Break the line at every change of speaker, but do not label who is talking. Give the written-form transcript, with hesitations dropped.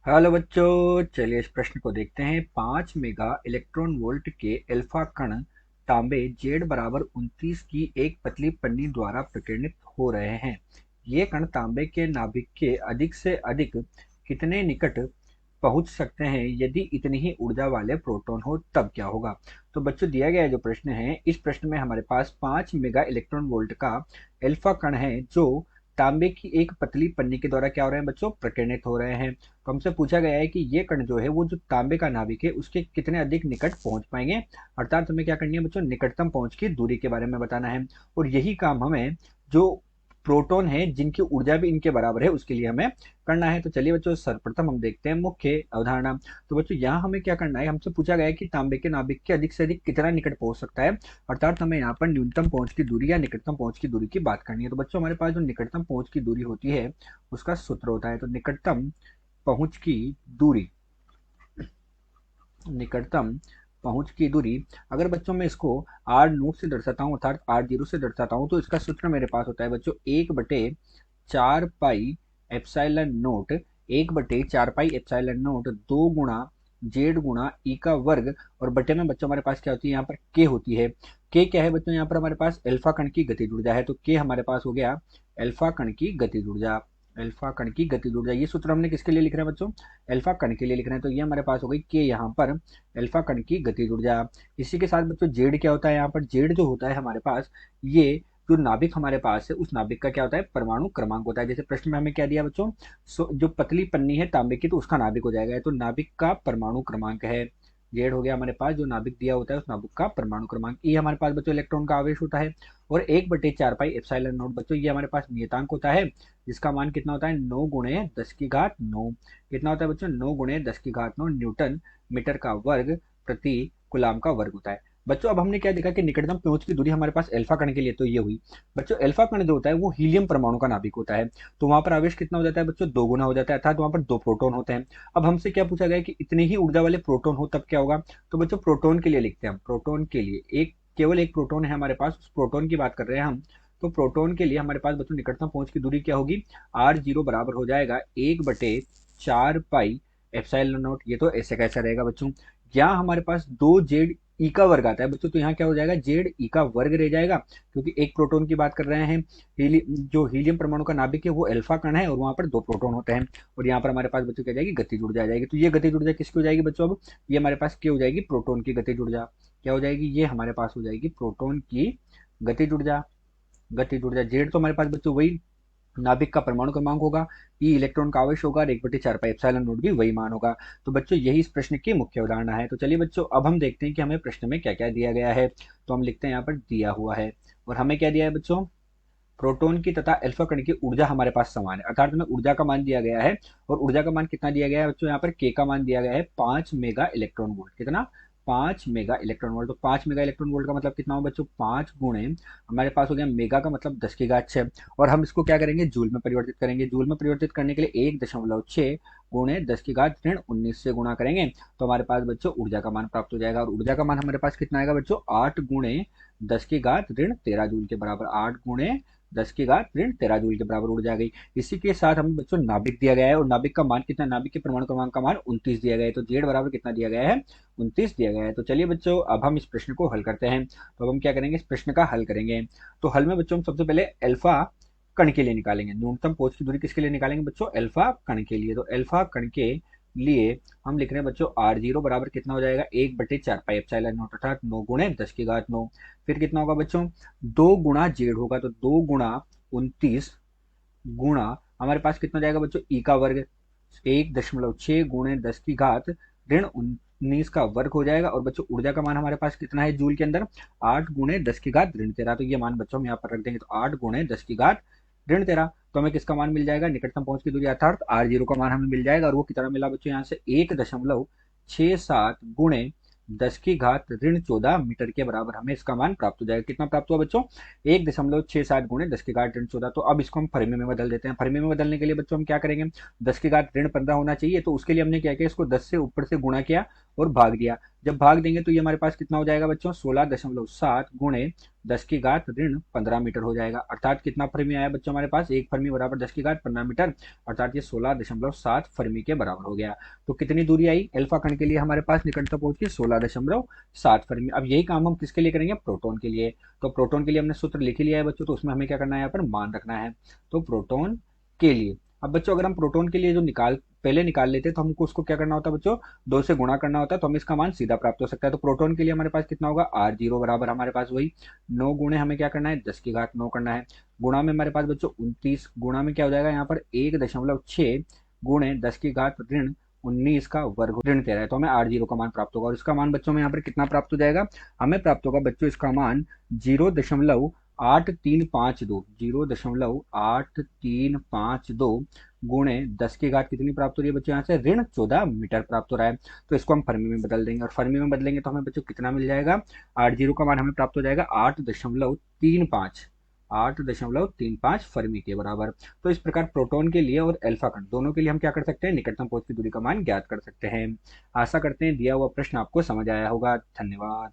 Hello बच्चों, चलिए इस प्रश्न को देखते हैं। 5 मेगा इलेक्ट्रॉन वोल्ट के अल्फा कण तांबे जेड बराबर 29 की एक पतली पन्नी द्वारा प्रकीर्णित हो रहे हैं। ये कण तांबे के नाभिक के अधिक से अधिक कितने निकट पहुंच सकते हैं? यदि इतनी ही ऊर्जा वाले प्रोटॉन हो तब क्या होगा? तो बच्चों, दिया गया जो प्रश्न है, इस प्रश्न में हमारे पास 5 मेगा इलेक्ट्रॉन वोल्ट का अल्फा कण है जो तांबे की एक पतली पन्नी के द्वारा क्या हो रहे हैं बच्चों? प्रकीर्णित हो रहे हैं। तो हमसे पूछा गया है कि ये कण जो है वो जो तांबे का नाभिक है उसके कितने अधिक निकट पहुंच पाएंगे। अर्थात हमें क्या करनी है बच्चों? निकटतम पहुंच की दूरी के बारे में बताना है। और यही काम हमें जो प्रोटॉन है जिनकी ऊर्जा भी इनके बराबर है उसके लिए हमें करना है। तो चलिए बच्चों, सर्वप्रथम हम देखते हैं मुख्य अवधारणा। तो बच्चों, यहाँ हमें क्या करना है? हमसे पूछा गया है कि तांबे के नाभिक के अधिक से अधिक कितना निकट पहुंच सकता है। अर्थात हमें यहाँ पर न्यूनतम पहुंच की दूरी या निकटतम पहुंच की दूरी की बात करनी है। तो बच्चों, हमारे पास जो निकटतम पहुंच की दूरी होती है उसका सूत्र होता है। तो पहुंच की दूरी निकटतम पहुंच की दूरी, अगर बच्चों मैं इसको आर नोट से दर्शाता हूँ अर्थात आर जीरो से दर्शाता हूँ तो इसका सूत्र मेरे पास होता है बच्चों 1/4 pi epsilon note. 1/4 pi epsilon note 2 गुणा जेड गुणा ई का वर्ग। और बटे में बच्चों हमारे पास क्या होती है? यहाँ पर के होती है। के क्या है बच्चों? यहाँ पर हमारे पास अल्फा कण की गतिज ऊर्जा है। तो के हमारे पास हो गया अल्फा कण की गतिज ऊर्जा। अल्फा कण की गतिज ऊर्जा, ये सूत्र हमने किसके लिए लिख रहे हैं बच्चों? अल्फा कण के लिए लिख रहे हैं। तो ये हमारे पास हो गई के यहाँ पर अल्फा कण की गतिज ऊर्जा। इसी के साथ बच्चों जेड क्या होता है? यहाँ पर जेड जो होता है हमारे पास, ये जो नाभिक हमारे पास है उस नाभिक का क्या होता है? परमाणु क्रमांक होता है। जैसे प्रश्न में हमें क्या दिया बच्चों? जो पतली पन्नी है तांबे की तो उसका नाभिक हो जाएगा, तो नाभिक का परमाणु क्रमांक है। जेड हो गया हमारे पास जो नाभिक दिया होता है उस नाभिक का परमाणु क्रमांक। ये हमारे पास बच्चों इलेक्ट्रॉन का आवेश होता है। और 1/4 पाई एप्सिलॉन नोट बच्चों ये हमारे पास नियतांक होता है जिसका मान कितना होता है? 9 × 10⁹ कितना होता है बच्चों? 9 × 10⁹ न्यूटन मीटर का वर्ग प्रति गुलाम का वर्ग होता है। बच्चों, अब हमने क्या देखा कि निकटतम पहुंच की दूरी हमारे पास अल्फा कण के लिए तो ये हुई। बच्चों, अल्फा कण जो होता है वो हीलियम परमाणु का नाभिक होता है। तो वहां पर आवेश कितना हो जाता है बच्चों? 2 गुना हो जाता है, अर्थात वहां पर 2 प्रोटॉन होते हैं। अब हमसे क्या पूछा गया कि इतने ही ऊर्जा वाले प्रोटॉन हो तब क्या होगा? तो बच्चों, प्रोटॉन के लिए लिखते हैं हम। प्रोटॉन के लिए केवल एक प्रोटॉन है हमारे पास, उस प्रोटॉन की बात कर रहे हैं हम। तो प्रोटॉन के लिए हमारे पास बच्चों निकटतम पहुंच की दूरी क्या होगी? आर जीरो बराबर हो जाएगा 1/4 पाई एप्सिलॉन नोट। ये तो ऐसे कैसा रहेगा बच्चों? यहाँ हमारे पास 2 जेड ई का वर्ग आता है बच्चों, तो यहाँ क्या हो जाएगा? जेड ई का वर्ग रह जाएगा, क्योंकि एक प्रोटॉन की बात कर रहे हैं। जो हीलियम परमाणु का नाभिक है वो अल्फा कण है और वहां पर 2 प्रोटॉन होते हैं। और यहाँ पर हमारे पास बच्चों क्या जाएगी? गतिज ऊर्जा आ जाएगी। तो ये गतिज ऊर्जा किसकी हो जाएगी बच्चों? अब ये हमारे पास क्या हो जाएगी? प्रोटॉन की गतिज ऊर्जा। क्या हो जाएगी? ये हमारे पास हो जाएगी प्रोटॉन की गतिज ऊर्जा। गतिज ऊर्जा जेड तो हमारे पास बच्चों वही नाभिक का परमाणु क्रमांक होगा, ई इलेक्ट्रॉन का आवेश होगा और 1/4 पाई एप्सिलॉन नोट भी वही मान होगा। तो बच्चों, यही इस प्रश्न की मुख्य अवधारणा है। तो चलिए बच्चों, अब हम देखते हैं कि हमें प्रश्न में क्या क्या दिया गया है। तो हम लिखते हैं यहाँ पर दिया हुआ है। और हमें क्या दिया है बच्चों? प्रोटॉन की तथा अल्फा कण की ऊर्जा हमारे पास समान है, अर्थात हमें ऊर्जा का मान दिया गया है। और ऊर्जा का मान कितना दिया गया है बच्चों? यहाँ पर के का मान दिया गया है 5 मेगा इलेक्ट्रॉन वोल्ट। कितना? 5 मेगा इलेक्ट्रॉन वोल्ट। तो 5 मेगा इलेक्ट्रॉन वोल्ट का मतलब कितना हो बच्चों? 5 गुणे हमारे पास हो गया मेगा का मतलब 10⁶। और हम इसको क्या करेंगे? जूल में परिवर्तित करेंगे। जूल में परिवर्तित करने के लिए 1.6 गुणे 10⁻19 से गुणा करेंगे तो हमारे पास बच्चों ऊर्जा का मान प्राप्त हो जाएगा। और ऊर्जा का मान हमारे पास कितना आएगा बच्चों? 8 गुणे 10⁻13 जूल के बराबर। 8 गुणे 10⁻13 जूल के बराबर ऊर्जा आ गई। इसी के साथ हमें बच्चों नाभिक दिया गया है और नाभिक का मान कितना? नाभिक के परमाणु क्रमांक का मान 29 दिया गया है। तो जेड बराबर कितना दिया गया है? 29 दिया गया है। तो चलिए बच्चों, अब हम इस प्रश्न को हल करते हैं। तो अब हम क्या करेंगे? इस प्रश्न का हल करेंगे। तो हल में बच्चों हम सबसे पहले अल्फा कण के लिए निकालेंगे। न्यूनतम पहुंच की दूरी किसके लिए निकालेंगे बच्चों? अल्फा कण के लिए। तो अल्फा कण के लिए हम लिख रहे हैं बच्चों आर जीरो बराबर कितना हो जाएगा? 1/4 पाई एप्सिलॉन नोट अर्थात 9 गुणे 10⁻9। फिर कितना होगा बच्चों? 2 गुणा जेड होगा, तो 2 गुणा 29 गुणा हमारे पास कितना जाएगा बच्चों? ई का वर्ग 1.6 गुणे 10⁻19 का वर्ग हो जाएगा। और बच्चों ऊर्जा का मान हमारे पास कितना है जूल के अंदर? 8 गुणे 10⁻13। तो ये मान बच्चों हम यहाँ पर रख देंगे। तो 8 गुणे 10⁻13। तो हमें किसका मान मिल जाएगा? निकटतम पहुंच की दूरी अर्थात आर जीरो का मान हमें मिल जाएगा। और वो कितना मिला बच्चों? यहाँ से 1.67 गुणे 10⁻14 मीटर के बराबर हमें इसका मान प्राप्त हो जाएगा। कितना प्राप्त हुआ बच्चों? 1.67 गुणे 10⁻14। तो अब इसको हम फर्मी में बदल देते हैं। फर्मी में बदलने के लिए बच्चों हम क्या करेंगे? 10⁻15 होना चाहिए, तो उसके लिए हमने क्या किया, इसको 10 से ऊपर से गुणा किया और भाग दिया। जब भाग देंगे तो ये हमारे पास कितना हो जाएगा बच्चों? 16.7 गुणे 10⁻15 मीटर हो जाएगा। अर्थात कितना फर्मी आया बच्चों हमारे पास? एक फर्मी बराबर 10⁻15 मीटर, अर्थात ये 16.7 फर्मी के बराबर हो गया। तो कितनी दूरी आई अल्फा कण के लिए हमारे पास निकटतम पहुंच के? 16.7 फर्मी। अब यही काम हम किसके लिए करेंगे? प्रोटॉन के लिए। तो प्रोटॉन के लिए हमने सूत्र लिख लिया है बच्चों, तो उसमें हमें क्या करना है? यहाँ पर मान रखना है। तो प्रोटॉन के लिए, अब बच्चों अगर हम प्रोटॉन के लिए जो पहले निकाल लेते तो हमको उसको क्या करना होता है बच्चों? 2 से गुणा करना होता है, तो हमें इसका मान सीधा प्राप्त हो सकता है। तो प्रोटॉन के लिए हमारे पास कितना होगा? R0 बराबर हमारे पास वही 9 गुणे हमें क्या करना है? 10⁻9 करना है। गुणा में हमारे पास बच्चों 29, गुणा में क्या हो जाएगा यहाँ पर? 1.6 गुणे 10⁻19 का वर्ग ऋण 13 है। तो हमें R0 का मान प्राप्त होगा, और इसका मान बच्चों में यहाँ पर कितना प्राप्त हो जाएगा? हमें प्राप्त होगा बच्चों इसका मान 0.8352, 0.8352 गुणे 10 की घात कितनी प्राप्त हो रही है बच्चों? यहाँ से ऋण 14 मीटर प्राप्त हो रहा है। तो इसको हम फर्मी में बदल देंगे, और फर्मी में बदलेंगे तो हमें बच्चों कितना मिल जाएगा? R0 का मान हमें प्राप्त हो जाएगा 8.35 फर्मी के बराबर। तो इस प्रकार प्रोटॉन के लिए और अल्फा कण दोनों के लिए हम क्या कर सकते हैं? निकटतम पहुंच की दूरी का मान ज्ञात कर सकते हैं। आशा करते हैं दिया हुआ प्रश्न आपको समझ आया होगा। धन्यवाद।